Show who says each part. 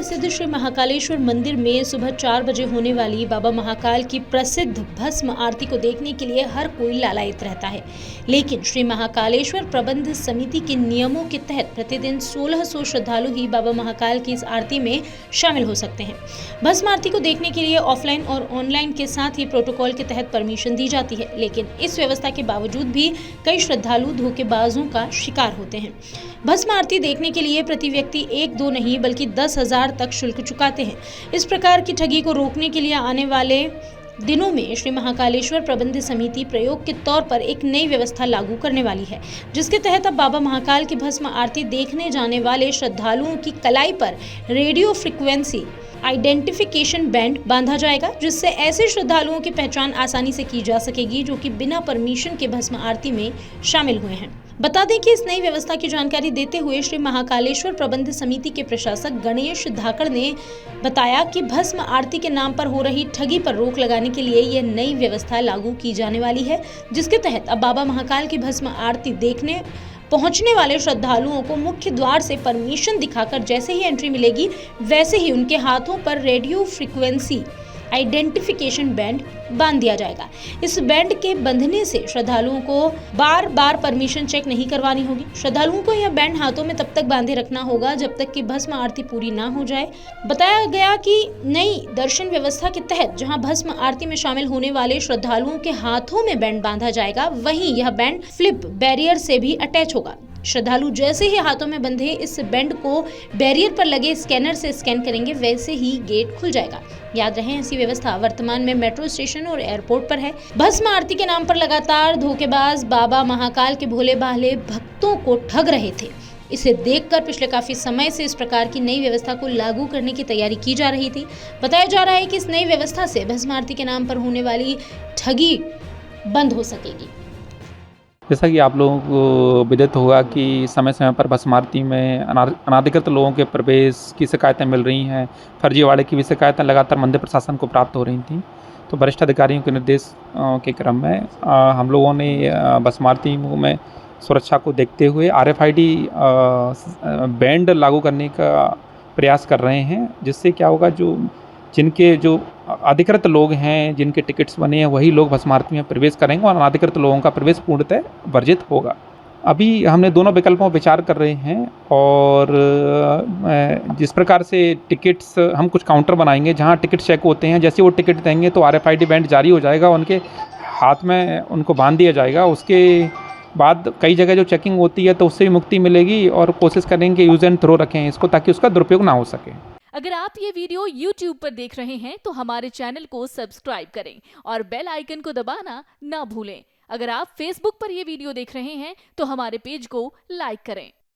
Speaker 1: प्रसिद्ध श्री महाकालेश्वर मंदिर में सुबह 4 बजे होने वाली बाबा महाकाल की प्रसिद्ध भस्म आरती को देखने के लिए हर कोई लालायित रहता है। लेकिन श्री महाकालेश्वर प्रबंध समिति के नियमों के तहत प्रतिदिन 1600 श्रद्धालु ही बाबा महाकाल की इस आरती में शामिल हो सकते हैं। भस्म आरती को देखने के लिए ऑफलाइन और ऑनलाइन के साथ ही प्रोटोकॉल के तहत परमिशन दी जाती है, लेकिन इस व्यवस्था के बावजूद भी कई श्रद्धालु धोखेबाजों का शिकार होते हैं। भस्म आरती देखने के लिए प्रति व्यक्ति 1-2 नहीं बल्कि 10,000 तक शुल्क चुकाते हैं। इस प्रकार की ठगी को रोकने के लिए आने वाले दिनों में श्री महाकालेश्वर प्रबंध समिति प्रयोग के तौर पर एक नई व्यवस्था लागू करने वाली है, जिसके तहत अब बाबा महाकाल की भस्म आरती देखने जाने वाले श्रद्धालुओं की कलाई पर रेडियो फ्रीक्वेंसी आइडेंटिफिकेशन बैंड बांधा जाएगा, जिससे ऐसे श्रद्धालुओं की पहचान आसानी से की जा सकेगी जो कि बिना परमिशन के भस्म आरती में शामिल हुए हैं। बता दें कि इस नई व्यवस्था की जानकारी देते हुए श्री महाकालेश्वर प्रबंध समिति के प्रशासक गणेश धाकड़ ने बताया कि भस्म आरती के नाम पर हो रही ठगी पर रोक लगाने के लिए यह नई व्यवस्था लागू की जाने वाली है, जिसके तहत अब बाबा महाकाल की भस्म आरती देखने पहुंचने वाले श्रद्धालुओं को मुख्य द्वार से परमिशन दिखाकर जैसे ही एंट्री मिलेगी, वैसे ही उनके हाथों पर रेडियो फ्रीक्वेंसी आइडेंटिफिकेशन बैंड बांध दिया जाएगा। इस बैंड के बंधने से श्रद्धालुओं को बार बार परमिशन चेक नहीं करवानी होगी। श्रद्धालुओं को यह बैंड हाथों में तब तक बांधे रखना होगा जब तक कि भस्म आरती पूरी ना हो जाए। बताया गया कि नई दर्शन व्यवस्था के तहत जहां भस्म आरती में शामिल होने वाले श्रद्धालुओं के हाथों में बैंड बांधा जाएगा, वहीं यह बैंड फ्लिप बैरियर से भी अटैच होगा। श्रद्धालु जैसे ही हाथों में बंधे इस बैंड को बैरियर पर लगे स्कैनर से स्कैन करेंगे, वैसे ही गेट खुल जाएगा। याद रहे, ऐसी व्यवस्था वर्तमान में मेट्रो स्टेशन और एयरपोर्ट पर है। भस्म आरती के नाम पर लगातार धोखेबाज बाबा महाकाल के भोले भाले भक्तों को ठग रहे थे। इसे देखकर पिछले काफी समय से इस प्रकार की नई व्यवस्था को लागू करने की तैयारी की जा रही थी। बताया जा रहा है कि इस नई व्यवस्था से भस्म आरती के नाम पर होने वाली ठगी बंद हो सकेगी।
Speaker 2: जैसा कि आप लोगों को विदित होगा कि समय समय पर भस्म आरती में अनाधिकृत लोगों के प्रवेश की शिकायतें मिल रही हैं। फर्जीवाड़े की भी शिकायतें लगातार मंदिर प्रशासन को प्राप्त हो रही थी। तो वरिष्ठ अधिकारियों के निर्देश के क्रम में हम लोगों ने भस्म आरती में सुरक्षा को देखते हुए RFID बैंड लागू करने का प्रयास कर रहे हैं, जिससे क्या होगा, जिनके अधिकृत लोग हैं, जिनके टिकट्स बने हैं, वही लोग भस्म आरती में प्रवेश करेंगे और अनाधिकृत लोगों का प्रवेश पूर्णतः वर्जित होगा। अभी हमने दोनों विकल्पों पर विचार कर रहे हैं और जिस प्रकार से टिकट्स हम कुछ काउंटर बनाएंगे जहां टिकट चेक होते हैं, जैसे वो टिकट देंगे तो RFID बैंड जारी हो जाएगा, उनके हाथ में उनको बांध दिया जाएगा। उसके बाद कई जगह जो चेकिंग होती है तो उससे भी मुक्ति मिलेगी और कोशिश करेंगे यूज़ एंड थ्रो रखें इसको, ताकि उसका दुरुपयोग ना हो सके।
Speaker 3: अगर आप ये वीडियो YouTube पर देख रहे हैं तो हमारे चैनल को सब्सक्राइब करें और बेल आइकन को दबाना ना भूलें। अगर आप Facebook पर ये वीडियो देख रहे हैं तो हमारे पेज को लाइक करें।